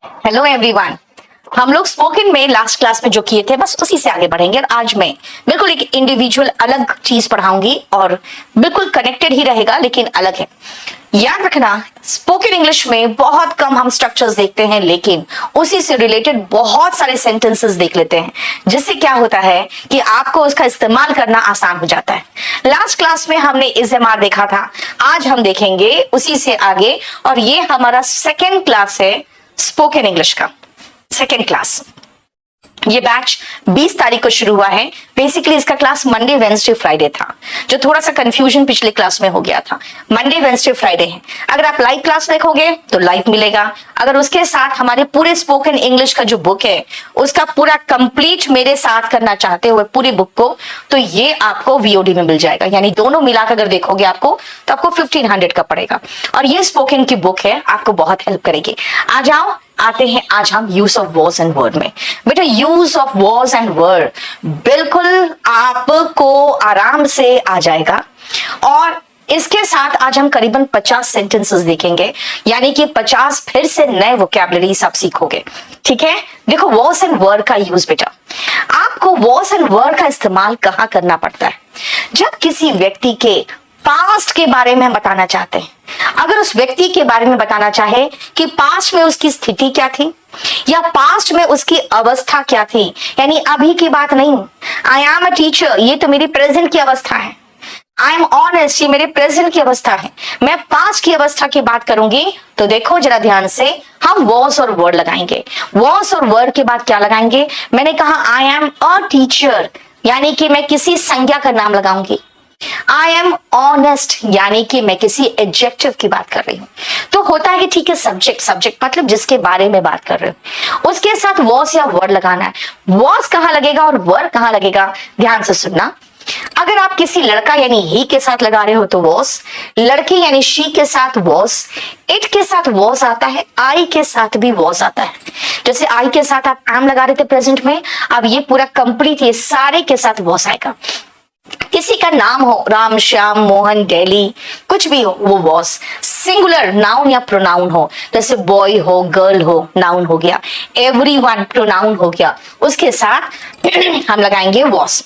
Hello everyone. हम लोग spoken में लास्ट क्लास में जो किए थे बस उसी से आगे बढ़ेंगे और आज मैं बिल्कुल एक इंडिविजुअल अलग चीज पढ़ाऊंगी और बिल्कुल कनेक्टेड ही रहेगा लेकिन अलग है। याद रखना, स्पोकन इंग्लिश में बहुत कम हम स्ट्रक्चर्स देखते हैं लेकिन उसी से रिलेटेड बहुत सारे सेंटेंसेस देख लेते हैं, जिससे क्या होता है कि आपको उसका इस्तेमाल करना आसान हो जाता है। लास्ट क्लास में हमने इज़ेमार देखा था, आज हम देखेंगे उसी से आगे और ये हमारा सेकेंड क्लास है स्पोकन इंग्लिश का, सेकेंड क्लास। ये बैच 20 तारीख को शुरू हुआ है। बेसिकली इसका क्लास मंडे वेंसडे फ्राइडे था, जो थोड़ा सा कंफ्यूजन पिछले क्लास में हो गया था। मंडे वेंसडे फ्राइडे है। अगर आप लाइव क्लास देखोगे तो लाइव मिलेगा, अगर उसके साथ हमारे पूरे स्पोकन इंग्लिश का जो बुक है उसका पूरा कंप्लीट मेरे साथ करना चाहते हुए पूरी बुक को, तो ये आपको वीओडी में मिल जाएगा। यानी दोनों मिलाकर अगर देखोगे आपको तो आपको 1500 का पड़ेगा और ये स्पोकन की बुक है, आपको बहुत हेल्प करेगी। आ जाओ, आते हैं आज हम use of was and word में। बेटा use of was and word बिल्कुल आपको आराम से आ जाएगा और इसके साथ आज हम करीबन 50 सेंटेंसेस देखेंगे, यानी कि 50 फिर से नए वोकैबुलरीज आप सीखोगे। ठीक है, देखो वॉज एंड वर्ड का यूज। बेटा आपको वॉज एंड वर्ड का इस्तेमाल कहाँ करना पड़ता है? जब किसी व्यक्ति के पास्ट के बारे में हम बताना चाहते हैं, अगर उस व्यक्ति के बारे में बताना चाहे कि पास्ट में उसकी स्थिति क्या थी या पास्ट में उसकी अवस्था क्या थी, यानी अभी की बात नहीं। आई एम अ टीचर, ये तो मेरी प्रेजेंट की अवस्था है। आई एम ऑनेस्ट, ये मेरे प्रेजेंट की अवस्था है। मैं पास्ट की अवस्था की बात करूंगी तो देखो जरा ध्यान से, हम वॉज और वर्ड लगाएंगे। वॉज और वर्ड के बाद क्या लगाएंगे? मैंने कहा आई एम अ टीचर, यानी कि मैं किसी संज्ञा का नाम लगाऊंगी। आई एम ऑनेस्ट, यानी कि मैं किसी एडजेक्टिव की बात कर रही हूं। तो होता है कि ठीक है, सब्जेक्ट सब्जेक्ट मतलब जिसके बारे में बात कर रहे हो, उसके साथ वॉज या वर्ड लगाना है। वॉज कहां लगेगा और वर्ड कहां लगेगा, ध्यान से सुनना। अगर आप किसी लड़का यानी ही के साथ लगा रहे हो तो वॉज, लड़की यानी शी के साथ वॉज, इट के साथ वॉज आता है, आई के साथ भी वॉज आता है। जैसे आई के साथ आप एम लगा रहे थे प्रेजेंट में, अब ये पूरा कंप्लीट, ये सारे के साथ वॉज आएगा। किसी का नाम हो, राम श्याम मोहन दिल्ली, कुछ भी हो, वो वॉज। सिंगुलर नाउन या प्रोनाउन हो, जैसे बॉय हो गर्ल हो, नाउन हो गया। एवरीवन प्रोनाउन हो गया, उसके साथ हम लगाएंगे वॉज।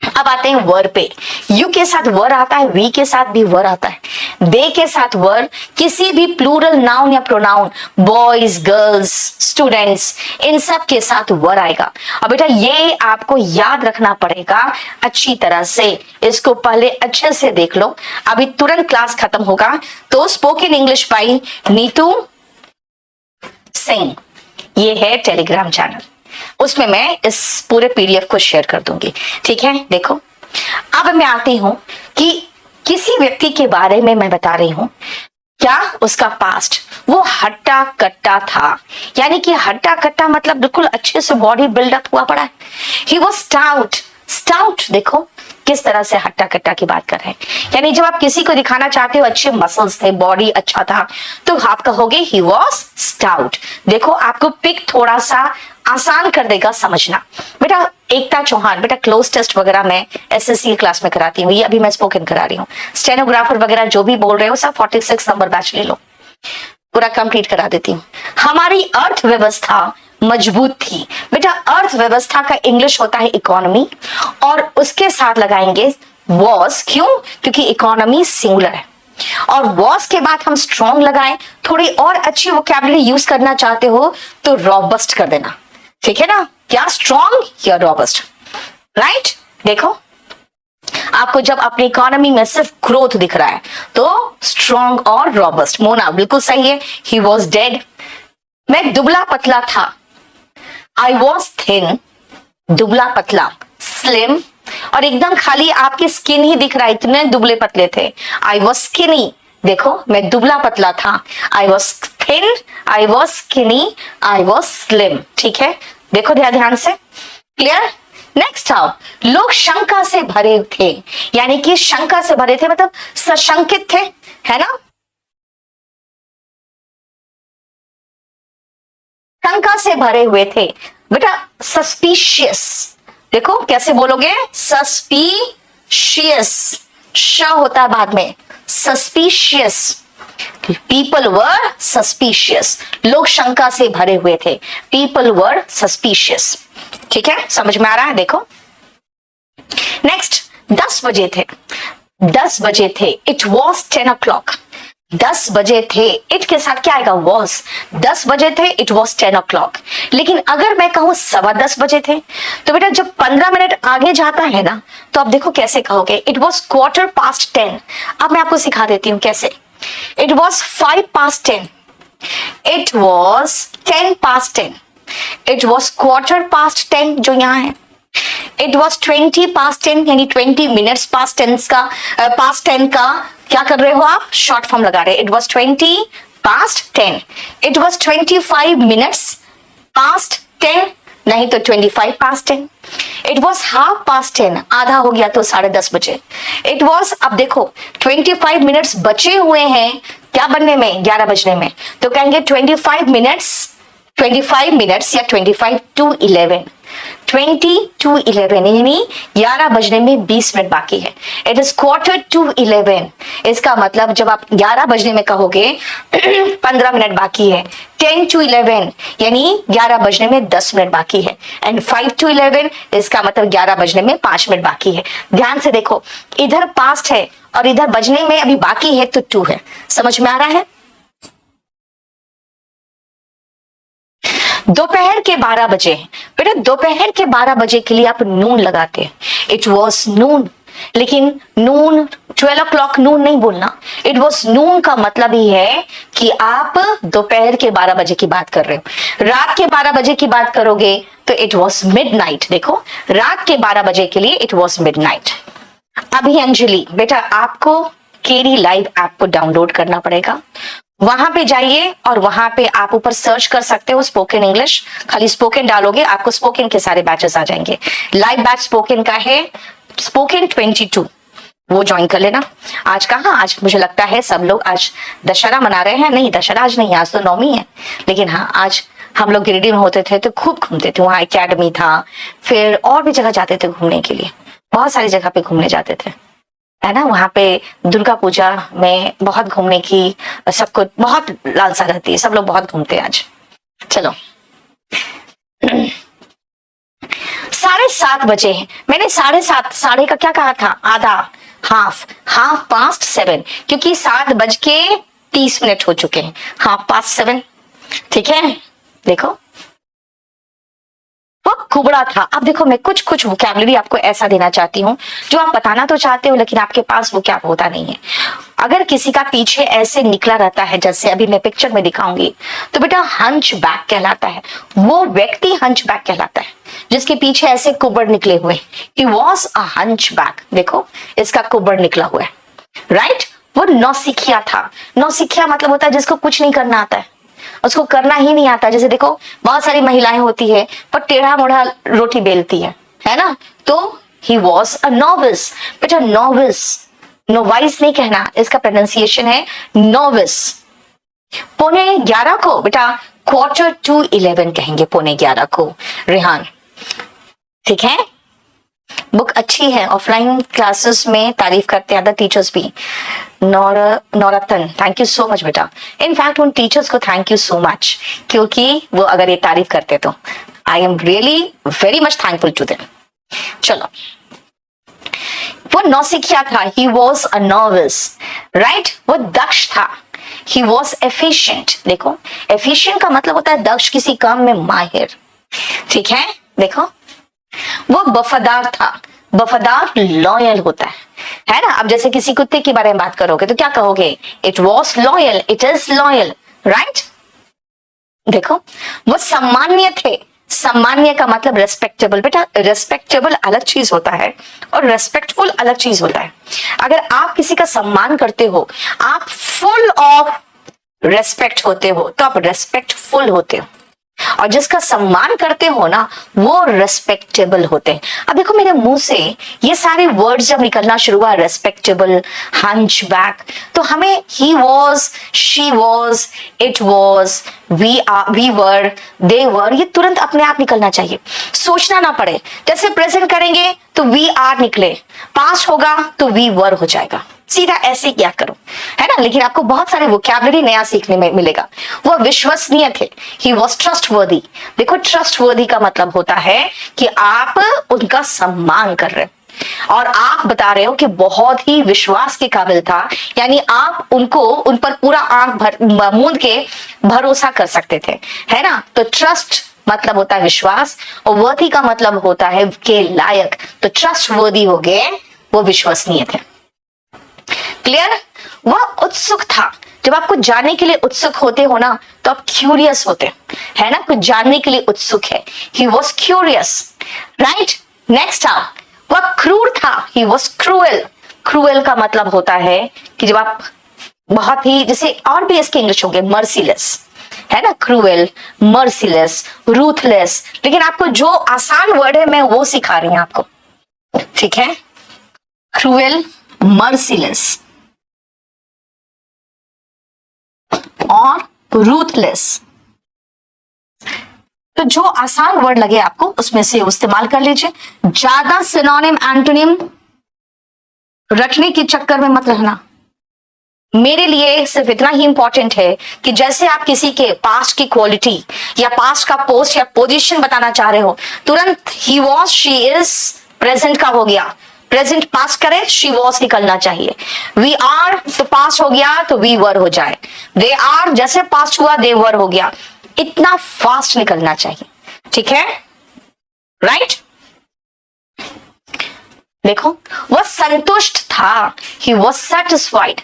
अब आते हैं वर्ड पे। यू के साथ वर्ड आता है, वी के साथ भी वर्ड आता है, दे के साथ वर्ड, किसी भी प्लूरल नाउन या प्रोनाउन, बॉयज गर्ल्स स्टूडेंट्स, इन सब के साथ वर्ड आएगा। अब बेटा ये आपको याद रखना पड़ेगा अच्छी तरह से, इसको पहले अच्छे से देख लो। अभी तुरंत क्लास खत्म होगा तो spoken English by Neetu Singh, ये है टेलीग्राम चैनल, उसमें मैं इस पूरे पीडीएफ को शेयर कर दूंगी। ठीक है, देखो अब मैं आती हूं कि किसी व्यक्ति के बारे में मैं बता रही हूं, क्या उसका पास्ट वो हट्टा कट्टा था, यानी कि हट्टा कट्टा मतलब बिल्कुल अच्छे से बॉडी बिल्डअप हुआ पड़ा है। ही वॉज स्टाउट, स्टाउट देखो किस तरह से हट्टा कट्टा की बात कर रहे हैं, यानी जब आप किसी को दिखाना चाहते हो अच्छे मसल्स थे, बॉडी अच्छा था, तो आप कहोगे ही वॉज स्टाउट। देखो आपको पिक थोड़ा सा आसान कर देगा समझना। बेटा एकता चौहान, बेटा क्लोज टेस्ट वगैरह मैं एसएससी क्लास में कराती हूँ, ये अभी मैं स्पोकन करा रही हूँ। स्टेनोग्राफर वगैरह जो भी बोल रहे हो सब 46 नंबर बैच ले लो, पूरा कंप्लीट करा देती हूँ। हमारी अर्थव्यवस्था मजबूत थी। बेटा अर्थव्यवस्था का इंग्लिश होता है इकोनॉमी और उसके साथ लगाएंगे वॉज। क्यों? क्योंकि इकोनॉमी सिंगुलर है और वॉज के बाद हम स्ट्रॉन्ग लगाएं। थोड़ी और अच्छी वोकैबुलरी यूज करना चाहते हो तो रॉबस्ट कर देना। ठीक है ना, क्या स्ट्रॉन्ग या रॉबस्ट, राइट? देखो आपको जब अपनी इकोनॉमी में सिर्फ ग्रोथ दिख रहा है तो स्ट्रॉन्ग और रॉबस्ट। मोना बिल्कुल सही है, ही वॉज डेड। मैं दुबला पतला था, आई वॉज थिन, दुबला पतला, स्लिम, और एकदम खाली आपकी स्किन ही दिख रहा है, इतने दुबले पतले थे। आई वॉज स्किनी, देखो मैं दुबला पतला था, I was thin, I was skinny, I was slim. ठीक है, देखो ध्यान से, क्लियर? नेक्स्ट आओ, लोग शंका से भरे थे, यानी कि शंका से भरे थे मतलब सशंकित थे, है ना? शंका से भरे हुए थे। बेटा सस्पिशियस, देखो कैसे बोलोगे, सस्पिशियस, श होता है बाद में, सस्पिशियस। पीपल वर सस्पिशियस, लोग शंका से भरे हुए थे, पीपल वर सस्पिशियस। ठीक है, समझ में आ रहा है? देखो नेक्स्ट, 10 बजे थे, 10 बजे थे, इट वॉज 10 o'clock, 10 बजे थे, इट के साथ क्या आएगा? वॉज। 10 बजे थे, इट वॉज 10 o'clock। लेकिन अगर मैं कहूं 10:15 बजे थे, तो बेटा जब 15 मिनट आगे जाता है ना, तो आप देखो कैसे कहोगे, इट वॉज 10:15। अब मैं आपको सिखा देती हूं कैसे। It was 5:10, it was 10:10, it was 10:15 जो यहां है, इट वॉज 20:10 यानी 20 मिनट्स पास्ट टेंस का पास्ट 10 का क्या कर रहे हो आप? शॉर्ट फॉर्म लगा रहे हैं। It was 20:10, it was 25 minutes past 10, नहीं तो 25:10, इट वॉज 10:30, आधा हो गया तो 10:30 बजे। इट वॉज, अब देखो 25 मिनट्स बचे हुए हैं क्या बनने में? 11 बजने में, तो कहेंगे 25 मिनट्स या 25 to 11, 20 to 11 यानी 11 बजने में 20 मिनट बाकी है। इट इज 10:45, इसका मतलब जब आप 11 बजने में कहोगे 15 मिनट बाकी है। 10 to 11 यानी 11 बजने में 10 मिनट बाकी है, एंड 5 to 11 इसका मतलब 11 बजने में 5 मिनट बाकी है। ध्यान से देखो, इधर पास्ट है और इधर बजने में अभी बाकी है तो 2 है। समझ में आ रहा है? दोपहर के 12 बजे, बेटा दोपहर के 12 बजे के लिए आप नून लगाते हैं, इट वॉज नून। लेकिन नून 12 o'clock नून नहीं बोलना, इट वॉज नून का मतलब ही है कि आप दोपहर के 12 बजे की बात कर रहे हो। रात के 12 बजे की बात करोगे तो इट वॉज मिडनाइट। देखो रात के 12 बजे के लिए इट वॉज मिडनाइट। अभी अंजलि बेटा आपको केरी लाइव ऐप को डाउनलोड करना पड़ेगा, वहां पे जाइए और वहां पे आप ऊपर सर्च कर सकते हो स्पोकन इंग्लिश, खाली स्पोकन डालोगे आपको स्पोकन के सारे बैचेस आ जाएंगे। लाइव बैच स्पोकन का है स्पोकन 22, वो ज्वाइन कर लेना। आज कहाँ, आज मुझे लगता है सब लोग आज दशहरा मना रहे हैं। नहीं, दशहरा आज नहीं, आज तो नवमी है। लेकिन हाँ, आज हम लोग गिरिडीह में होते थे तो खूब घूमते थे, वहाँ एकेडमी था, फिर और भी जगह जाते थे घूमने के लिए, बहुत सारी जगह पे घूमने जाते थे, है ना। वहां पे दुर्गा पूजा में बहुत घूमने की सबको बहुत लालसा रहती है, सब लोग बहुत घूमते हैं आज। चलो 7:30 बजे हैं, मैंने 7:30, साढ़े का क्या कहा था? आधा, हाफ पास्ट 7, क्योंकि 7:30 हो चुके हैं, 7:30। ठीक है, देखो वो कुबड़ा था। अब देखो मैं कुछ वोकैबुलरी आपको ऐसा देना चाहती हूँ जो आप बताना तो चाहते हो लेकिन आपके पास वो क्या होता नहीं है। अगर किसी का पीछे ऐसे निकला रहता है, जैसे अभी मैं पिक्चर में दिखाऊंगी, तो बेटा हंच बैक कहलाता है, वो व्यक्ति हंच बैक कहलाता है जिसके पीछे ऐसे कुबड़ निकले हुए। He was a hunchback, देखो इसका कुबड़ निकला हुआ है, राइट। वो नौसिखिया था। नौसिखिया मतलब होता है जिसको कुछ नहीं करना आता है, उसको करना ही नहीं आता। जैसे देखो बहुत सारी महिलाएं होती है पर टेढ़ा मोढ़ा रोटी बेलती है ना, तो ही वॉज अ नोविस। बेटा नोविस, नोवाइस नहीं कहना, इसका प्रोनाउंसिएशन है नोविस। 11:15 को बेटा 11:45 कहेंगे, 11:15 को रेहान। ठीक है, बुक अच्छी है, ऑफलाइन क्लासेस में तारीफ करते हैं अदर टीचर्स भी। Nauratan, thank you so much बेटा। इनफैक्ट उन टीचर्स को थैंक यू सो मच, क्योंकि वो अगर ये तारीफ करते तो I am really very much thankful to them. चलो, वो नौसिखिया था, he was a novice, right. वो दक्ष था, ही वॉज एफिशिएंट। देखो एफिशिएंट का मतलब होता है दक्ष, किसी काम में माहिर। ठीक है, देखो वो वफादार था। वफादार लॉयल होता है ना। अब जैसे किसी कुत्ते के बारे में बात करोगे तो क्या कहोगे? It was loyal, it is loyal, right. देखो वो सम्मान्य थे। सम्मान्य का मतलब रेस्पेक्टेबल। बेटा रेस्पेक्टेबल अलग चीज होता है और रेस्पेक्टफुल अलग चीज होता है। अगर आप किसी का सम्मान करते हो, आप फुल ऑफ रेस्पेक्ट होते हो, तो आप रेस्पेक्टफुल होते हो, और जिसका सम्मान करते हो ना वो रेस्पेक्टेबल होते हैं। अब देखो मेरे मुंह से ये सारे वर्ड्स जब निकलना शुरू हुआ, रेस्पेक्टेबल, हंचबैक, तो हमें he was, she was, it was, we were, they were, ये तुरंत अपने आप निकलना चाहिए, सोचना ना पड़े। जैसे प्रेजेंट करेंगे तो वी आर निकले, पास्ट होगा तो वी वर हो जाएगा। सीधा ऐसे क्या करो, है ना। लेकिन आपको बहुत सारे वोकैबुलरी नया सीखने में मिलेगा। वो विश्वसनीय थे, ही वॉज ट्रस्टवर्दी। देखो ट्रस्टवर्दी का मतलब होता है कि आप उनका सम्मान कर रहे हो और आप बता रहे हो कि बहुत ही विश्वास के काबिल था, यानी आप उनको उन पर पूरा आंख मूंद के भरोसा कर सकते थे, है ना। तो ट्रस्ट मतलब होता है विश्वास और वर्दी का मतलब होता है के लायक। तो ट्रस्ट वर्दी हो गए, वो विश्वसनीय थे। क्लियर। वह उत्सुक था। जब आप कुछ जानने के लिए उत्सुक होते हो ना तो आप क्यूरियस होते है ना, कुछ जानने के लिए उत्सुक है। He was curious, right. Next था वह क्रूर था। He was cruel. क्रूएल का मतलब होता है कि जब आप बहुत ही, जैसे और भी इसके इंग्लिश होंगे, मर्सीलेस, है ना। Cruel, merciless, ruthless. लेकिन आपको जो आसान वर्ड है मैं वो सिखा रही हूं आपको, ठीक है। क्रूएल, मर्सीलेस और रूथलेस। तो जो आसान वर्ड लगे आपको उसमें से इस्तेमाल कर लीजिए। ज्यादा सिनोनिम एंटोनिम रटने के चक्कर में मत रहना। मेरे लिए सिर्फ इतना ही इंपॉर्टेंट है कि जैसे आप किसी के पास्ट की क्वालिटी या पास्ट का पोस्ट या पोजीशन बताना चाह रहे हो, तुरंत ही वॉज, शी इज, प्रेजेंट का हो गया, प्रेजेंट पास्ट करे, शी वॉज निकलना चाहिए। वी आर तो पास्ट हो गया तो वी वर हो जाए। दे आर जैसे पास्ट हुआ दे वर हो गया, इतना फास्ट निकलना चाहिए, ठीक है, राइट। देखो वह संतुष्ट था, ही वॉज सेटिस्फाइड।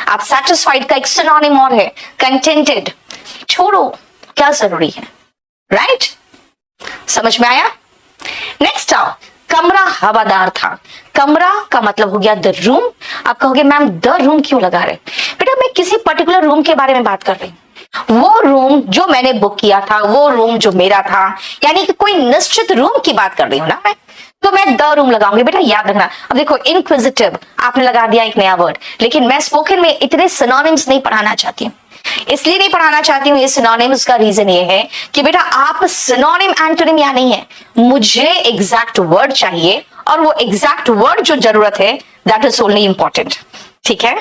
आप सेटिस्फाइड का एक सिनोनिम और है कंटेंटेड। छोड़ो, क्या जरूरी है, राइट। समझ में आया। नेक्स्ट आओ, कमरा हवादार था। कमरा का मतलब हो गया द रूम। आप कहोगे मैम द रूम क्यों लगा रहे? बेटा मैं किसी पर्टिकुलर रूम के बारे में बात कर रही हूँ। वो रूम जो मैंने बुक किया था, वो रूम जो मेरा था, यानी कि कोई निश्चित रूम की बात कर रही हूँ ना मैं, तो मैं द रूम लगाऊंगी। बेटा याद रखना। अब देखो इनक्विजिटिव आपने लगा दिया एक नया वर्ड, लेकिन मैं स्पोकन में इतने सिनोनिम्स नहीं पढ़ाना चाहती हूँ। इसलिए नहीं पढ़ाना चाहती हूँ ये सिनोनिम्स का रीजन ये है कि बेटा आप सिनोनिम एंटोनिम यहाँ नहीं है, मुझे एग्जैक्ट वर्ड चाहिए और वो एग्जैक्ट वर्ड जो जरूरत है दैट इज ओनली इंपॉर्टेंट, ठीक है।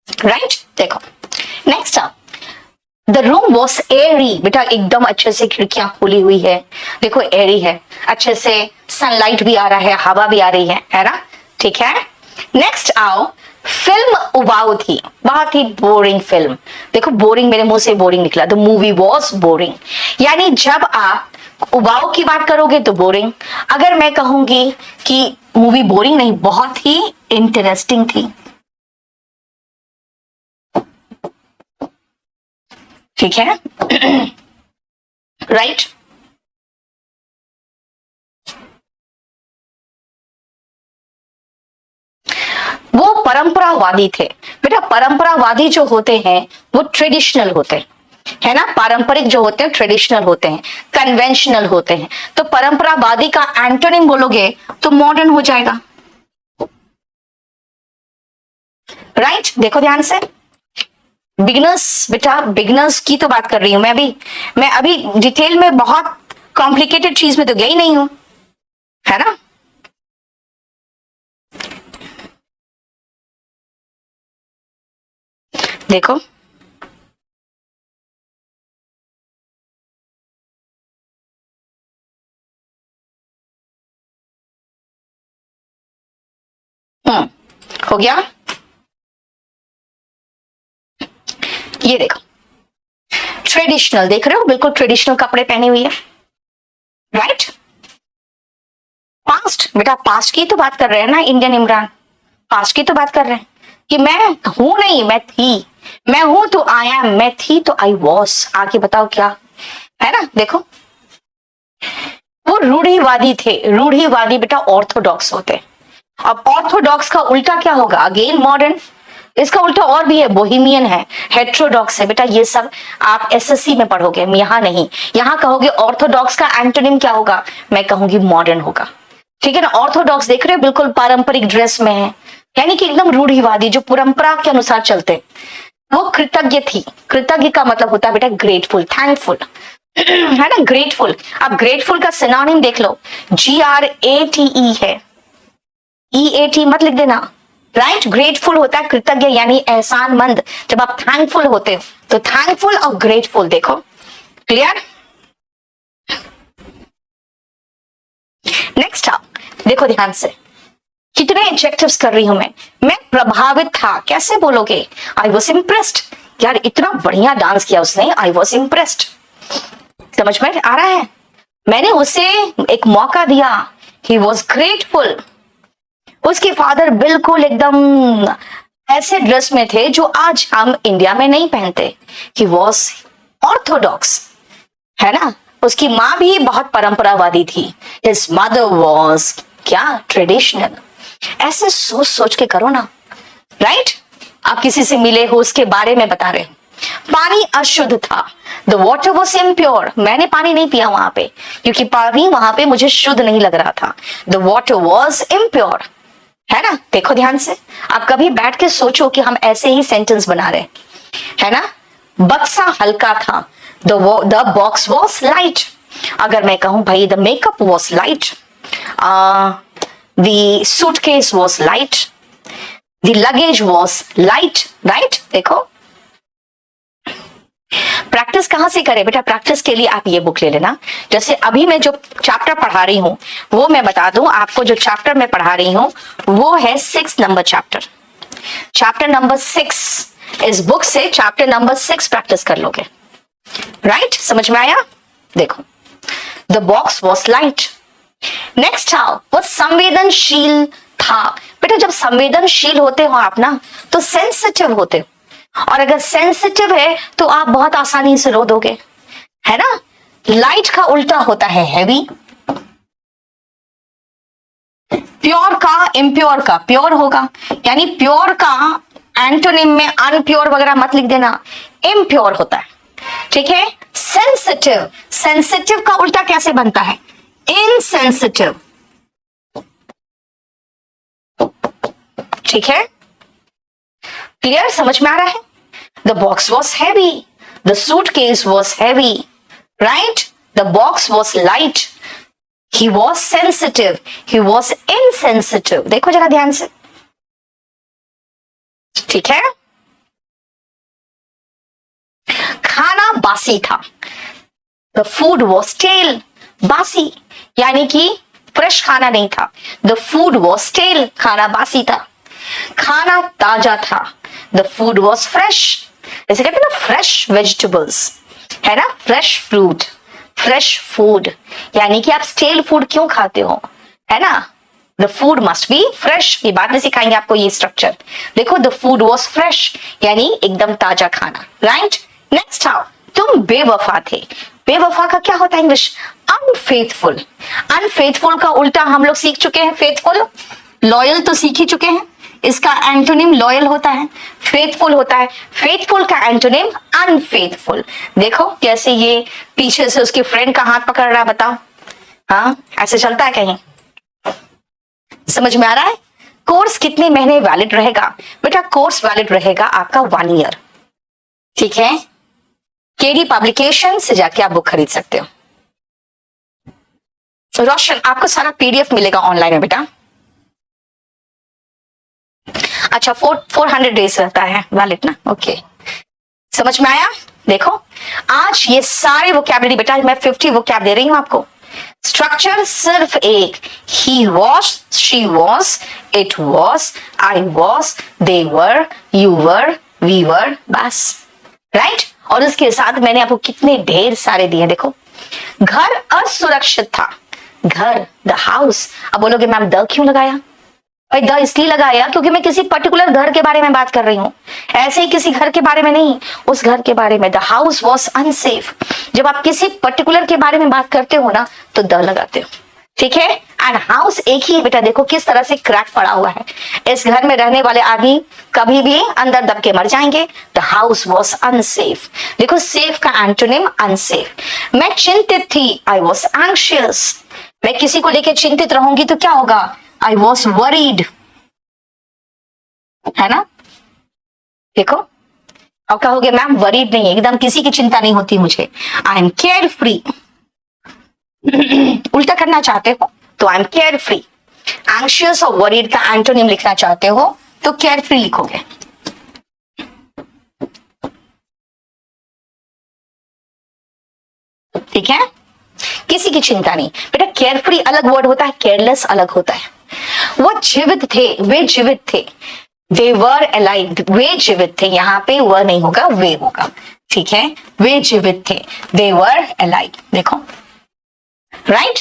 राइट देखो next up, the room was airy. बेटा एकदम अच्छे से खिड़कियां खुली हुई है, देखो एरी है, अच्छे से सनलाइट भी आ रहा है, हवा भी आ रही है ना, ठीक है। नेक्स्ट आओ, फिल्म उबाऊ थी, बहुत ही बोरिंग फिल्म। देखो बोरिंग, मेरे मुंह से बोरिंग निकला। द मूवी वॉज बोरिंग, यानी जब आप उबाऊ की बात करोगे तो बोरिंग। अगर मैं कहूंगी कि मूवी बोरिंग नहीं, बहुत ही इंटरेस्टिंग थी, ठीक है, राइट। वो परंपरावादी थे। बेटा परंपरावादी जो होते हैं वो ट्रेडिशनल होते हैं, है ना। पारंपरिक जो होते हैं ट्रेडिशनल होते हैं, कन्वेंशनल होते हैं। तो परंपरावादी का एंटोनिम बोलोगे तो मॉडर्न हो जाएगा, राइट। देखो ध्यान से, बिगनर्स, बेटा बिगनर्स की तो बात कर रही हूं मैं अभी डिटेल में बहुत कॉम्प्लिकेटेड चीज में तो गई नहीं हूं, है ना। देखो हो गया। ये देखो ट्रेडिशनल, देख रहे हो, बिल्कुल ट्रेडिशनल कपड़े पहने हुई है, राइट। पास्ट, बेटा पास्ट की तो बात कर रहे हैं ना इंडियन इमरान, पास्ट की तो बात कर रहे हैं कि मैं हूं नहीं मैं थी, मैं हूं तो आई एम, मैं थी तो आई वॉज। आगे बताओ क्या है ना। देखो वो रूढ़िवादी थे। रूढ़िवादी बेटा ऑर्थोडॉक्स होते। अब ऑर्थोडॉक्स का उल्टा क्या होगा? Again modern. इसका उल्टा और भी है, बोहेमियन है, हेट्रोडॉक्स है। बेटा ये सब आप एसएससी में पढ़ोगे, यहां नहीं। यहां कहोगे ऑर्थोडॉक्स का एंटोनिम क्या होगा? मैं कहूंगी मॉडर्न होगा, ठीक है ना। ऑर्थोडॉक्स देख रहे हो, बिल्कुल पारंपरिक ड्रेस में है, यानी कि एकदम रूढ़िवादी, जो परंपरा के अनुसार चलते। वो कृतज्ञ थी। कृतज्ञ का मतलब होता है बेटा ग्रेटफुल, थैंकफुल। है ना, ग्रेटफुल। अब ग्रेटफुल का सिनोनिम देख लो, GRATE है, EAT मत लिख देना, राइट। ग्रेटफुल होता है कृतज्ञ यानी एहसानमंद। जब आप थैंकफुल होते हो तो थैंकफुल और ग्रेटफुल देखो, क्लियर। नेक्स्ट आप देखो ध्यान से, कितने एडजेक्टिव्स कर रही हूं मैं प्रभावित था, कैसे बोलोगे? आई वॉज इम्प्रेस्ड, यार इतना बढ़िया डांस किया उसने, आई वॉज इम्प्रेस्ड। समझ में आ रहा है? मैंने उसे एक मौका दिया, ही वॉज ग्रेटफुल। उसके फादर बिल्कुल एकदम ऐसे ड्रेस में थे जो आज हम इंडिया में नहीं पहनते, ही वॉज ऑर्थोडॉक्स, है ना। उसकी माँ भी बहुत परंपरावादी थी, हिज मदर वॉज क्या, ट्रेडिशनल। ऐसे सोच सोच के करो ना, राइट। आप किसी से मिले हो, उसके बारे में बता रहे हो। पानी अशुद्ध था, द वॉटर वॉज इम्प्योर, मैंने पानी नहीं पिया वहां पे क्योंकि पानी वहां पे मुझे शुद्ध नहीं लग रहा था, द वॉटर वॉज इम्प्योर, है ना। देखो ध्यान से, आप कभी बैठ के सोचो कि हम ऐसे ही सेंटेंस बना रहे है ना। बक्सा हल्का था, द बॉक्स वॉज लाइट। अगर मैं कहूं भाई the makeup was light, the suitcase was light, the luggage was light, right. देखो प्रैक्टिस कहां से करें बेटा? प्रैक्टिस के लिए आप ये बुक ले लेना। जैसे अभी मैं जो चैप्टर पढ़ा रही हूं वो मैं बता दूं आपको, जो चैप्टर मैं पढ़ा रही हूं वो है 6 नंबर चैप्टर, चैप्टर नंबर 6। इस बुक से चैप्टर नंबर 6 प्रैक्टिस कर लोगे, राइट। समझ में आया? देखो, the box was light. Next आओ, वो संवेदनशील था। बेटा जब संवेदनशील होते हो आप ना तो सेंसिटिव होते हो, और अगर सेंसिटिव है तो आप बहुत आसानी से रो दोगे, है ना। लाइट का उल्टा होता है हैवी, प्योर का इम्प्योर का प्योर होगा, यानी प्योर का एंटोनिम में अनप्योर वगैरह मत लिख देना, इम्प्योर होता है, ठीक है। सेंसिटिव, सेंसिटिव का उल्टा कैसे बनता है? इनसेंसिटिव, ठीक है, क्लियर, समझ में आ रहा है? The box was heavy, the suitcase was heavy, right? The box was light, he was sensitive, he was insensitive। देखो जरा ध्यान से, ठीक है। खाना बासी था, the food was stale, बासी यानी कि फ्रेश खाना नहीं था, the food was stale, खाना बासी था। खाना ताजा था, the food was fresh, जैसे कहते हैं ना फ्रेश वेजिटेबल्स, है ना, फ्रेश फ्रूट, फ्रेश फूड, यानी कि आप स्टेल फूड क्यों खाते हो, है ना। The food must be fresh, ये बात में सिखाएंगे आपको ये स्ट्रक्चर। देखो द फूड वॉज फ्रेश यानी एकदम ताजा खाना, राइट। नेक्स्ट आओ, तुम बेवफा थे। बेवफा का क्या होता है इंग्लिश? अनफेथफुल। अनफेथफुल का उल्टा हम लोग सीख चुके हैं, फेथफुल। लॉयल तो सीख ही चुके हैं, इसका एंटोनिम लॉयल होता है, फेथफुल होता है। फेथफुल का एंटोनिम अनफेथफुल। देखो कैसे ये पीछे से उसके फ्रेंड का हाथ पकड़ रहा है, बताओ। हाँ, ऐसे चलता है कहीं? समझ में आ रहा है? कोर्स कितने महीने वैलिड रहेगा? बेटा कोर्स वैलिड रहेगा आपका 1 ईयर, ठीक है। केडी पब्लिकेशन से जाके आप बुक खरीद सकते हो। रोशन, आपको सारा पीडीएफ मिलेगा ऑनलाइन में बेटा। अच्छा, 400 डेज रहता है वैलिड ना, ओके। समझ में आया? देखो आज ये सारे वोकैबुलरी बेटा मैं 50 वोकैब दे रही हूं आपको। स्ट्रक्चर सिर्फ एक, he was, she was, it was, I was, they were, you were, we were, बस, राइट। और उसके साथ मैंने आपको कितने ढेर सारे दिए। देखो, घर असुरक्षित था, घर, द हाउस। अब बोलोगे मैम द क्यों लगाया? भाई द इसलिए लगाया क्योंकि मैं किसी पर्टिकुलर घर के बारे में बात कर रही हूँ, ऐसे ही किसी घर के बारे में नहीं, उस घर के बारे में। The house was unsafe. जब आप किसी पर्टिकुलर के बारे में बात करते हो ना तो द लगाते हो, ठीक है। एंड हाउस एक ही बेटा, देखो किस तरह से क्रैक पड़ा हुआ है। इस घर में रहने वाले आदमी कभी भी अंदर दब के मर जाएंगे। The house was unsafe. देखो सेफ का एंटोनिम अनसेफ। मैं चिंतित थी, आई वॉज एंग्शियस। मैं किसी को लेकर चिंतित रहूंगी तो क्या होगा? I was worried, है ना। देखो और कहोगे मैम वरीड नहीं, एकदम किसी की चिंता नहीं होती मुझे, आई एम केयर फ्री। उल्टा करना चाहते हो तो I M care free. Anxious और वरीड का एंटोनिम लिखना चाहते हो तो केयर फ्री लिखोगे। ठीक है, किसी की चिंता नहीं। बेटा केयर फ्री अलग वर्ड होता है, केयरलेस अलग होता है। वो जीवित थे, वे जीवित थे, दे वर अलाइव, वे जीवित थे, यहां पे वह नहीं होगा, वे होगा। ठीक है, वे जीवित थे, दे वर अलाइव। देखो राइट,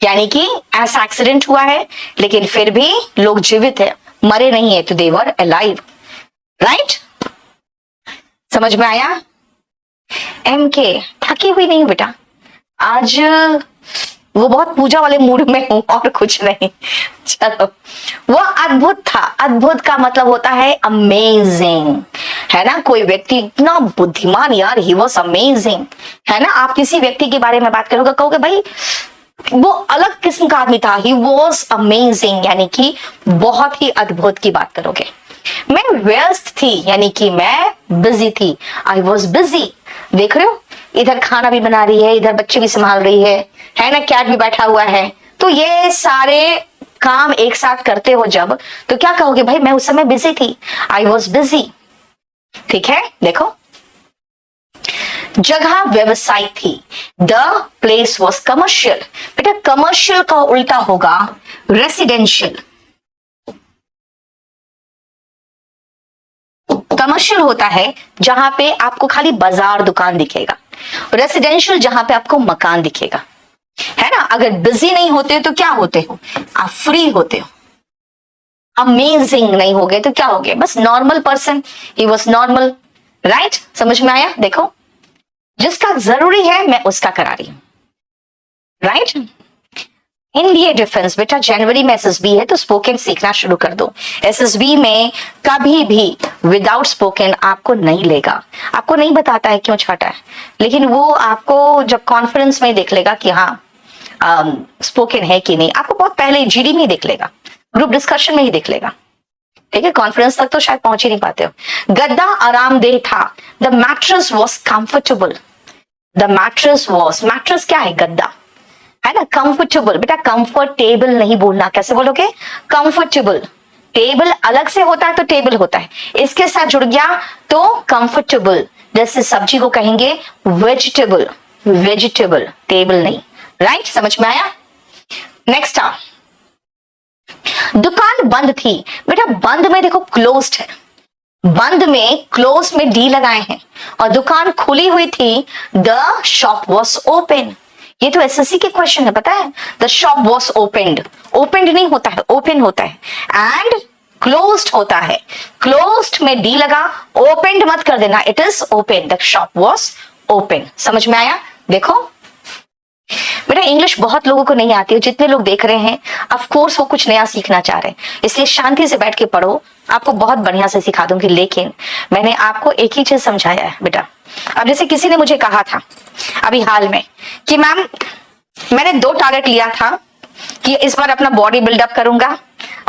यानी कि ऐसा एक्सीडेंट हुआ है लेकिन फिर भी लोग जीवित है, मरे नहीं है, तो दे वर अलाइव। राइट, समझ में आया? एम के थकी हुई नहीं बेटा, आज वो बहुत पूजा वाले मूड में हूं और कुछ नहीं। चलो, वो अद्भुत था। अद्भुत का मतलब होता है अमेजिंग, है ना। कोई व्यक्ति इतना बुद्धिमान, यार ही वॉज अमेजिंग, है ना। आप किसी व्यक्ति के बारे में बात करोगे, कहोगे भाई वो अलग किस्म का आदमी था, ही वॉज अमेजिंग, यानी कि बहुत ही अद्भुत की बात करोगे। मैं व्यस्त थी, यानी कि मैं बिजी थी, आई वॉज बिजी। देख रहे हो, इधर खाना भी बना रही है, इधर बच्चे भी संभाल रही है ना, कैट भी बैठा हुआ है। तो ये सारे काम एक साथ करते हो जब, तो क्या कहोगे भाई मैं उस समय बिजी थी, आई वॉज बिजी। ठीक है, देखो जगह व्यवसायिक थी, द प्लेस वॉज कमर्शियल। बेटा कमर्शियल का उल्टा होगा रेसिडेंशियल। कमर्शियल होता है जहां पे आपको खाली बाजार दुकान दिखेगा, रेसिडेंशियल जहां पे आपको मकान दिखेगा, है ना। अगर बिजी नहीं होते तो क्या होते हो, आप फ्री होते हो। अमेजिंग नहीं हो गए तो क्या हो गए, बस normal person, he was normal. Right, समझ में आया? देखो जिसका जरूरी है मैं उसका करा रही हूं। राइट, इंडिया डिफेंस, बेटा जनवरी में एसएसबी है तो स्पोकन सीखना शुरू कर दो। एसएसबी में कभी भी विदाउट स्पोकन आपको नहीं लेगा, आपको नहीं बताता है क्यों छाटा है, लेकिन वो आपको जब कॉन्फ्रेंस में देख लेगा कि हाँ स्पोकन है कि नहीं, आपको बहुत पहले जीडी में देख लेगा, ग्रुप डिस्कशन में ही देख लेगा। ठीक है, कॉन्फ्रेंस तक तो शायद पहुंच ही नहीं पाते हो। गद्दा आरामदेह था, the mattress was comfortable. The mattress was, mattress क्या है, गद्दा, है ना। कंफर्टेबल, बेटा कंफर्टेबल नहीं बोलना, कैसे बोलोगे, कंफर्टेबल। टेबल अलग से होता है तो टेबल होता है, इसके साथ जुड़ गया तो कंफर्टेबल। जैसे सब्जी को कहेंगे वेजिटेबल, वेजिटेबल, टेबल नहीं। राइट, समझ में आया? नेक्स्ट आ, दुकान बंद थी। बेटा बंद में देखो क्लोज्ड है, बंद में क्लोज में डी लगाए हैं, और दुकान खुली हुई थी, द शॉप वॉज ओपन। ये तो एसएससी के क्वेश्चन है, पता है। The shop was opened, opened नहीं होता है, ओपन होता है। एंड क्लोज्ड होता है, क्लोज्ड में डी लगा, ओपेंड मत कर देना, it is open, the shop was open. समझ में आया? देखो बेटा इंग्लिश बहुत लोगों को नहीं आती है, जितने लोग देख रहे हैं ऑफ कोर्स वो कुछ नया सीखना चाह रहे हैं, इसलिए शांति से बैठ के पढ़ो, आपको बहुत बढ़िया से सिखा दूंगी। लेकिन मैंने आपको एक ही चीज समझाया है बेटा। अब जैसे किसी ने मुझे कहा था अभी हाल में कि मैम मैंने 2 टारगेट लिया था कि इस बार अपना बॉडी बिल्डअप करूंगा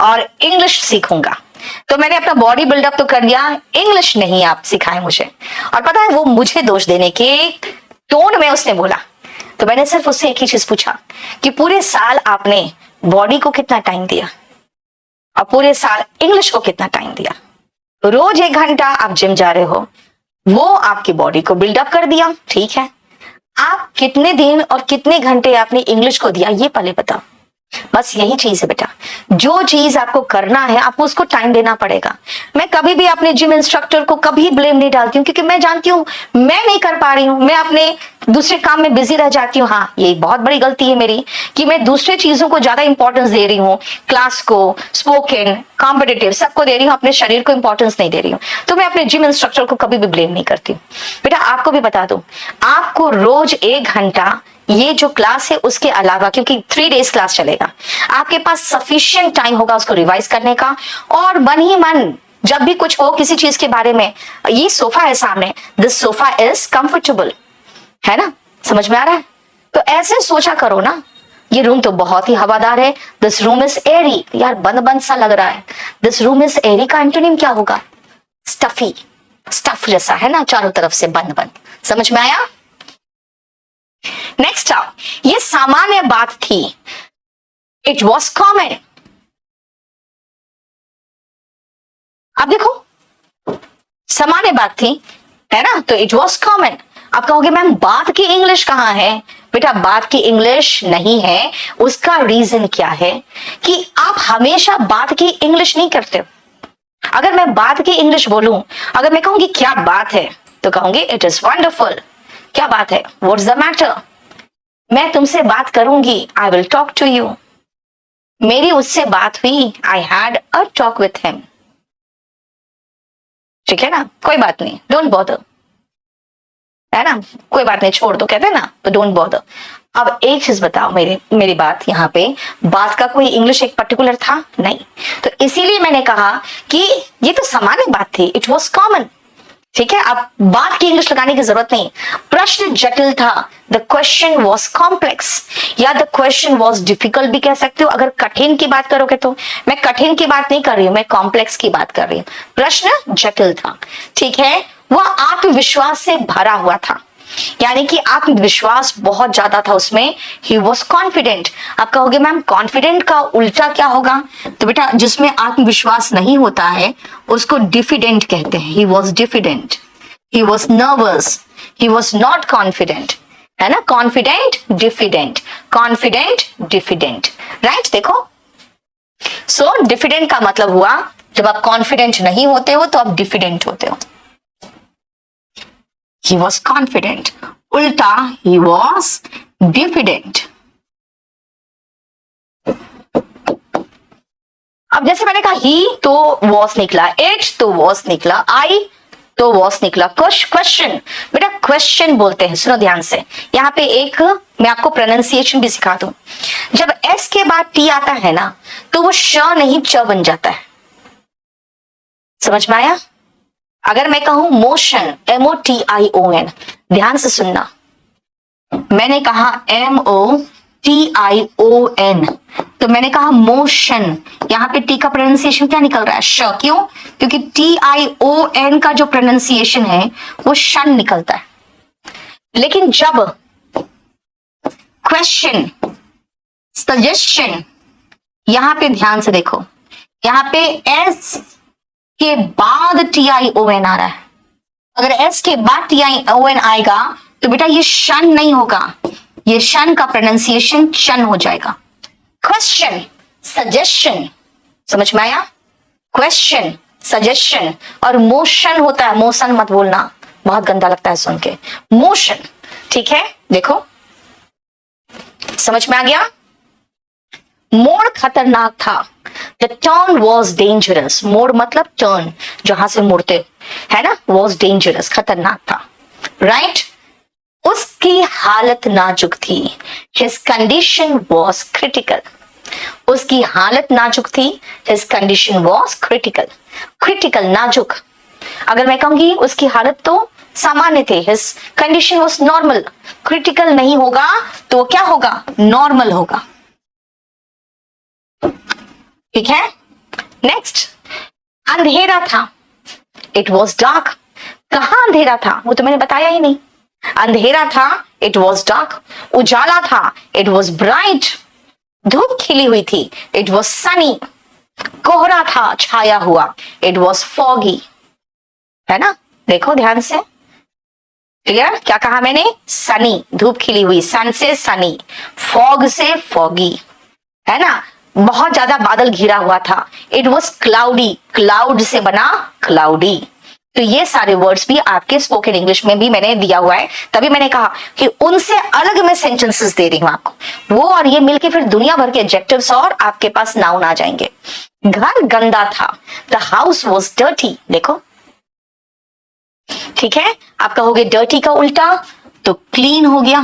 और इंग्लिश सीखूंगा, तो मैंने अपना बॉडी बिल्डअप तो कर लिया, इंग्लिश नहीं आप सिखाए मुझे। और पता है वो मुझे दोष देने के टोन में उसने बोला, तो मैंने सिर्फ उससे एक ही चीज पूछा कि पूरे साल आपने बॉडी को कितना टाइम दिया और पूरे साल इंग्लिश को कितना टाइम दिया। रोज 1 घंटा आप जिम जा रहे हो, वो आपकी बॉडी को बिल्डअप कर दिया, ठीक है। आप कितने दिन और कितने घंटे आपने इंग्लिश को दिया, ये पहले बताओ। बस यही चीज है बेटा, जो चीज आपको करना है आपको उसको टाइम देना पड़ेगा। मैं कभी भी अपने जिम इंस्ट्रक्टर को कभी ब्लेम नहीं डालती हूँ, क्योंकि मैं जानती हूँ मैं नहीं कर पा रही हूँ, मैं अपने दूसरे काम में बिजी रह जाती हूँ। हाँ, ये बहुत बड़ी गलती है मेरी कि मैं दूसरे चीजों को ज्यादा इंपॉर्टेंस दे रही हूँ, क्लास को, स्पोकन, कॉम्पिटिटिव, सबको दे रही हूँ, अपने शरीर को इंपॉर्टेंस नहीं दे रही हूँ। तो मैं अपने जिम इंस्ट्रक्टर को कभी भी ब्लेम नहीं करती हूँ। बेटा आपको भी बता दूं, आपको रोज 1 घंटा ये जो क्लास है उसके अलावा, क्योंकि 3 डेज क्लास चलेगा, आपके पास सफिशिएंट टाइम होगा उसको रिवाइज करने का। और मन ही मन जब भी कुछ हो किसी चीज के बारे में, ये सोफा है सामने, दिस सोफा इज कंफर्टेबल, है ना, समझ में आ रहा है? तो ऐसे सोचा करो ना, ये रूम तो बहुत ही हवादार है, दिस रूम इज एरी, यार बंद बंद सा लग रहा है, दिस रूम इज एरी का एंटोनिम क्या होगा, स्टफी, स्टफ जैसा है ना, चारों तरफ से बंद बंद। समझ में आया? नेक्स्ट आओ, ये सामान्य बात थी, इट वॉज कॉमन। आप देखो सामान्य बात थी, है ना, तो इट वॉज कॉमन। आप कहोगे मैम बात की इंग्लिश कहां है? बेटा बात की इंग्लिश नहीं है। उसका रीजन क्या है कि आप हमेशा बात की इंग्लिश नहीं करते। अगर मैं बात की इंग्लिश बोलूं, अगर मैं कहूंगी क्या बात है, तो कहूंगी इट इज वंडरफुल। क्या बात है? What's the matter? मैं तुमसे बात करूंगी, I will talk to you. मेरी उससे बात हुई, I had a talk with him. ठीक है ना, कोई बात नहीं, डोंट बॉदर, है ना, कोई बात नहीं, छोड़ दो, कहते हैं ना, तो डोंट बॉदर। अब एक चीज बताओ, मेरी बात यहाँ पे, बात का कोई इंग्लिश एक पर्टिकुलर था नहीं, तो इसीलिए मैंने कहा कि ये तो सामान्य बात थी, इट वॉज कॉमन। ठीक है, अब बात की इंग्लिश लगाने की जरूरत नहीं। प्रश्न जटिल था, द क्वेश्चन वॉज कॉम्प्लेक्स, या द क्वेश्चन वॉज डिफिकल्ट भी कह सकते हो। अगर कठिन की बात करोगे तो, मैं कठिन की बात नहीं कर रही हूं, मैं कॉम्प्लेक्स की बात कर रही हूं। प्रश्न जटिल था, ठीक है, वह आत्मविश्वास से भरा हुआ था, यानी कि आत्मविश्वास बहुत ज्यादा था उसमें। He was confident. आप कहोगे मैम कॉन्फिडेंट का उल्टा क्या होगा? तो बेटा जिसमें आत्मविश्वास नहीं होता है उसको डिफिडेंट कहते हैं। He was diffident, he was nervous, he was not confident, है ना, confident diffident, confident diffident, right. देखो सो डिफिडेंट का मतलब हुआ जब आप कॉन्फिडेंट नहीं होते हो तो आप डिफिडेंट होते हो। He was confident, उल्टा he was diffident। अब जैसे मैंने कहा he तो was निकला, it तो was निकला, I तो was निकला। क्वेश्चन, बेटा क्वेश्चन बोलते हैं, सुनो ध्यान से, यहाँ पे एक मैं आपको प्रोनाउंसिएशन भी सिखा दूं। जब S के बाद T आता है ना तो वो श नहीं च बन जाता है। समझ में आया? अगर मैं कहूं मोशन, MOTION, ध्यान से सुनना, मैंने कहा MOTION, तो मैंने कहा मोशन, यहां पे टी का प्रोनाउंसिएशन क्या निकल रहा है? श। क्यों? क्योंकि TION का जो प्रोनाउंसिएशन है वो शन निकलता है। लेकिन जब क्वेश्चन, सजेशन, यहां पे ध्यान से देखो, यहां पे S के बाद TION आ रहा है। अगर S के बाद TION आएगा तो बेटा ये शन नहीं होगा, ये शन का प्रोनाउंसिएशन शन हो जाएगा। क्वेश्चन, सजेशन, समझ में आया? क्वेश्चन, सजेशन, और मोशन होता है, मोशन मत बोलना, बहुत गंदा लगता है सुन के, मोशन। ठीक है, देखो समझ में आ गया? मोड़ खतरनाक था, द टर्न वॉज डेंजरस। मोड़ मतलब टर्न, जहां से मुड़ते, है ना, वॉज डेंजरस, खतरनाक था, राइट। उसकी हालत नाजुक थी, हिज कंडीशन वॉज क्रिटिकल। उसकी हालत नाजुक थी, his condition was critical. Critical, नाजुक। अगर मैं कहूंगी उसकी हालत तो सामान्य थे, his condition was normal, critical नहीं होगा तो क्या होगा? नॉर्मल होगा। ठीक है, नेक्स्ट, अंधेरा था, इट वॉज डार्क। कहां अंधेरा था वो तो मैंने बताया ही नहीं। अंधेरा था, इट वॉज डार्क। उजाला था, इट वॉज ब्राइट। धूप खिली हुई थी, इट वॉज सनी। कोहरा था, छाया हुआ, इट वॉज फॉगी, है ना, देखो ध्यान से, क्लियर? क्या कहा मैंने? सनी, धूप खिली हुई, सन से सनी, फॉग से फॉगी, है ना, बहुत ज्यादा बादल घिरा हुआ था। इट वॉज क्लाउडी, क्लाउड से बना क्लाउडी। तो ये सारे वर्ड्स भी आपके स्पोकन इंग्लिश में भी मैंने दिया हुआ है, तभी मैंने कहा कि उनसे अलग मैं सेंटेंसेस दे रही हूं आपको, वो और ये मिलके फिर दुनिया भर के एडजेक्टिव्स और आपके पास नाउन आ जाएंगे। घर गंदा था, द हाउस वॉज डर्टी। देखो, ठीक है, आप कहोगे डर्टी का उल्टा तो क्लीन हो गया।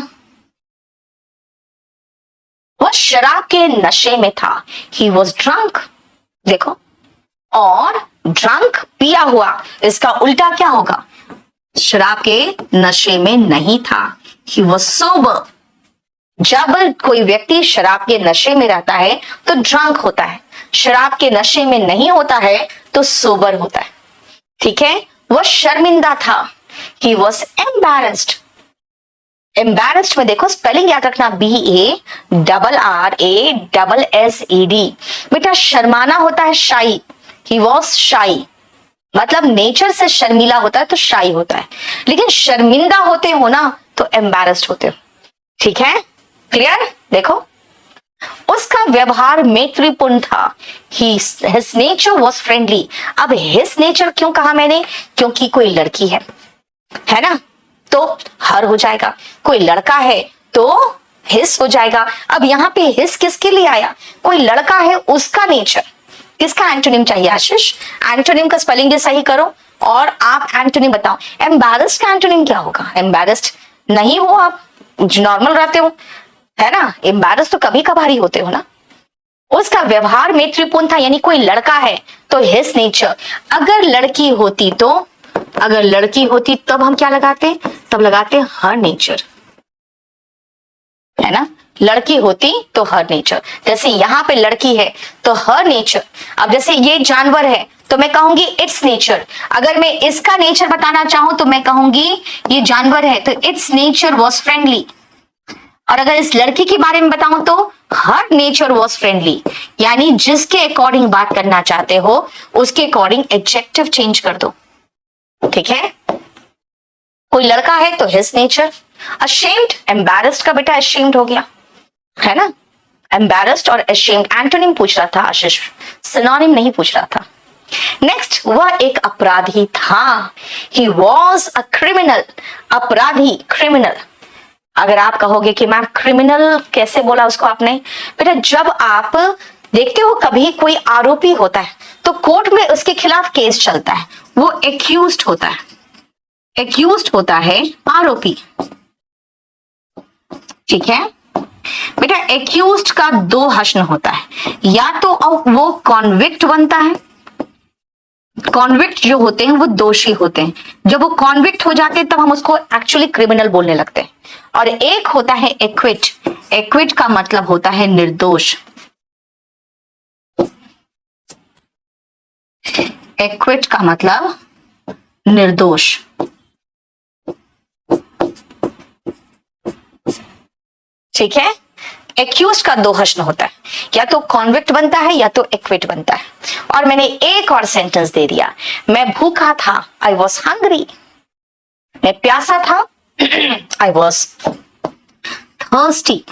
वह शराब के नशे में था, ही वॉज ड्रंक। देखो, और ड्रंक पिया हुआ, इसका उल्टा क्या होगा? शराब के नशे में नहीं था, ही वॉज सोबर। जब कोई व्यक्ति शराब के नशे में रहता है तो ड्रंक होता है, शराब के नशे में नहीं होता है तो सोबर होता है। ठीक है, वह शर्मिंदा था। He was embarrassed. एम्बैरेस्ड में देखो स्पेलिंग याद रखना, BARRASSED। बेटा शर्माना होता है शाई। ही वॉज शाई, मतलब नेचर से शर्मीला होता है तो शाई होता है, लेकिन शर्मिंदा होते हो ना तो एम्बैरेस्ड होते हो। ठीक है, क्लियर। देखो उसका व्यवहार मैत्रीपूर्ण था। His nature was friendly. अब हिज नेचर क्यों कहा मैंने, क्योंकि कोई लड़की है ना, तो हर हो जाएगा, कोई लड़का है तो हिस हो जाएगा। अब यहाँ पे हिस किसके लिए आया, कोई लड़का है उसका नेचर। किसका एंटोनिम चाहिए आशीष, एंटोनिम का स्पेलिंग भी सही करो और आप एंटोनिम बताओ। एम्बैरेस्ड का एंटोनिम क्या होगा, एम्बैरेस्ड नहीं हो आप, नॉर्मल रहते हो, है ना, एम्बैरेस्ड तो कभी कभार ही होते हो ना। उसका व्यवहार मैत्रीपूर्ण था, यानी कोई लड़का है तो हिज नेचर। अगर लड़की होती तो, अगर लड़की होती तब हम क्या लगाते, तब लगाते हर नेचर, है ना। लड़की होती तो हर नेचर, जैसे यहाँ पे लड़की है तो हर नेचर। अब जैसे ये जानवर है तो मैं कहूंगी इट्स नेचर। अगर मैं इसका नेचर बताना चाहूं तो मैं कहूंगी ये जानवर है तो इट्स नेचर वॉज फ्रेंडली। और अगर इस लड़की के बारे में बताऊं तो हर नेचर वॉज फ्रेंडली, यानी जिसके अकॉर्डिंग बात करना चाहते हो उसके अकॉर्डिंग एडजेक्टिव चेंज कर दो। ठीक है, कोई लड़का है तो हिज नेचर। अशेम्ड, एम्बैरेस्ड का बेटा अशेम्ड हो गया, है ना। एम्बैरेस्ड और अशेम्ड एंटोनिम पूछ रहा था आशीष, सिनोनिम नहीं पूछ रहा था। नेक्स्ट, वह एक अपराधी था। He was a criminal. अपराधी, क्रिमिनल। अगर आप कहोगे कि मैम क्रिमिनल कैसे बोला उसको आपने, बेटा जब आप देखते हो कभी कोई आरोपी होता है तो कोर्ट में उसके खिलाफ केस चलता है, वो एक्यूज्ड होता है, एक्यूज्ड होता है आरोपी। ठीक है बेटा, एक्यूज्ड का दो हश्न होता है, या तो वो कॉन्विक्ट बनता है, कॉन्विक्ट जो होते हैं वो दोषी होते हैं, जब वो कॉन्विक्ट हो जाते हैं तब हम उसको एक्चुअली क्रिमिनल बोलने लगते हैं। और एक होता है एक्विट। एक्विट का मतलब होता है निर्दोष। एक्विट का मतलब निर्दोष। ठीक है, एक्यूज का दो हश्न होता है, या तो कॉन्विक्ट बनता है या तो एक्विट बनता है। और मैंने एक और सेंटेंस दे दिया, मैं भूखा था, आई वॉज हंग्री। मैं प्यासा था, आई वॉज थर्स्टी।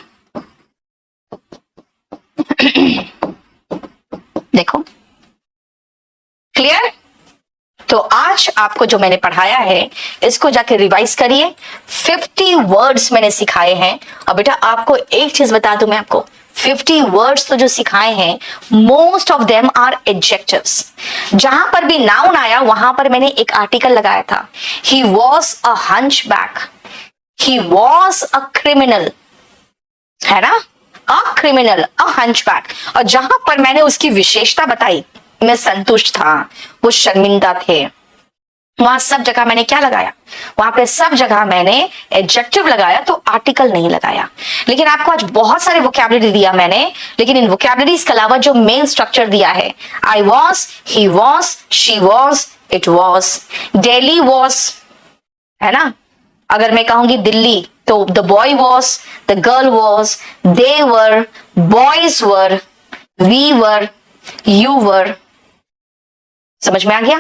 देखो क्लियर। तो आज आपको जो मैंने पढ़ाया है इसको जाके रिवाइज करिए। 50 वर्ड्स मैंने सिखाए हैं। और बेटा आपको एक चीज बता दूं मैं आपको, 50 वर्ड्स तो जो सिखाए हैं most of them are adjectives. जहां पर भी नाउन आया वहां पर मैंने एक आर्टिकल लगाया था। He was a hunchback, he was a criminal, है ना, अ क्रिमिनल, अ हंचबैक। और जहां पर मैंने उसकी विशेषता बताई, मैं संतुष्ट था, वो शर्मिंदा थे, वहां सब जगह मैंने क्या लगाया, वहां पे सब जगह मैंने एडजेक्टिव लगाया, तो आर्टिकल नहीं लगाया। लेकिन आपको आज बहुत सारे वोकैबुलरी दिया मैंने, लेकिन इन वोकैबुलरीज के अलावा जो मेन स्ट्रक्चर दिया है, I was, he was, she was, it was, Delhi was, है ना। अगर मैं कहूंगी दिल्ली तो the boy was, the girl was, they were, boys were, we were, you were. समझ में आ गया,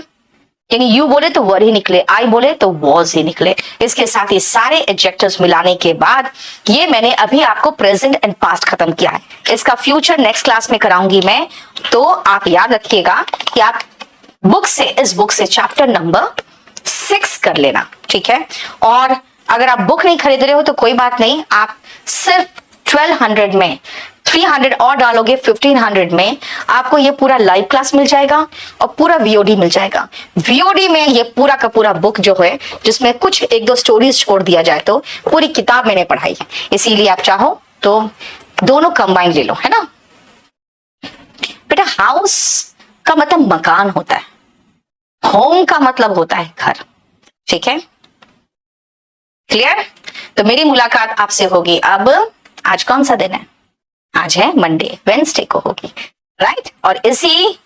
यानी यू बोले तो वर ही निकले, आई बोले तो वॉज ही निकले। इसके साथ ही सारे एडजेक्टिव्स मिलाने के बाद ये मैंने अभी आपको प्रेजेंट एंड पास्ट खत्म किया है। इसका फ्यूचर नेक्स्ट क्लास में कराऊंगी मैं। तो आप याद रखिएगा कि आप बुक से, इस बुक से चैप्टर नंबर 6 कर लेना, ठीक है। और अगर आप बुक नहीं खरीद रहे हो तो कोई बात नहीं, आप सिर्फ 1200 में 300 और डालोगे, 1500 में आपको ये पूरा लाइव क्लास मिल जाएगा और पूरा वीओडी मिल जाएगा। वीओडी में ये पूरा का पूरा बुक जो है, जिसमें कुछ एक दो स्टोरीज छोड़ दिया जाए तो पूरी किताब मैंने पढ़ाई है। इसीलिए आप चाहो तो दोनों कंबाइन ले लो, है ना। बेटा हाउस का मतलब मकान होता है, होम का मतलब होता है घर, ठीक है, क्लियर। तो मेरी मुलाकात आपसे होगी अब, आज कौन सा दिन है, आज है मंडे, वेंसडे को होगी, राइट। और इसी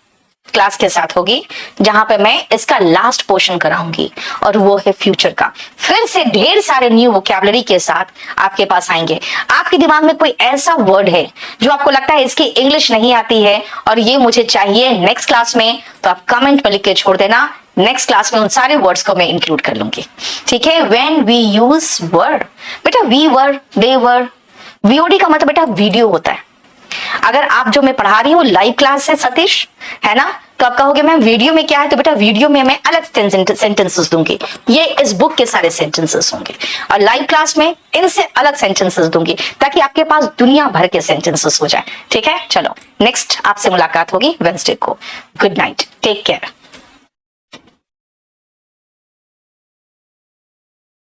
क्लास के साथ होगी, जहां पे मैं इसका लास्ट पोर्शन कराऊंगी और वो है फ्यूचर का। फिर से ढेर सारे न्यू वोकैबुलरी के साथ आपके पास आएंगे। आपके दिमाग में कोई ऐसा वर्ड है जो आपको लगता है इसकी इंग्लिश नहीं आती है और ये मुझे चाहिए नेक्स्ट क्लास में, तो आप कमेंट में लिख के छोड़ देना। नेक्स्ट क्लास में उन सारे वर्ड्स को मैं इंक्लूड कर लूंगी, ठीक है। व्हेन वी यूज वर्ड, बेटा वी वर, दे वर, वीओडी का मतलब बेटा वीडियो होता है। अगर आप जो मैं पढ़ा रही हूँ लाइव क्लास है सतीश, है ना, तो आप कहोगे मैम वीडियो में क्या है, तो बेटा वीडियो में मैं अलग सेंटेंसेस दूंगी, ये इस बुक के सारे सेंटेंसेस होंगे, और लाइव क्लास में इनसे अलग सेंटेंसेस दूंगी ताकि आपके पास दुनिया भर के सेंटेंसेस हो जाए, ठीक है। चलो नेक्स्ट आपसे मुलाकात होगी वेडनेसडे को। Good night, take care.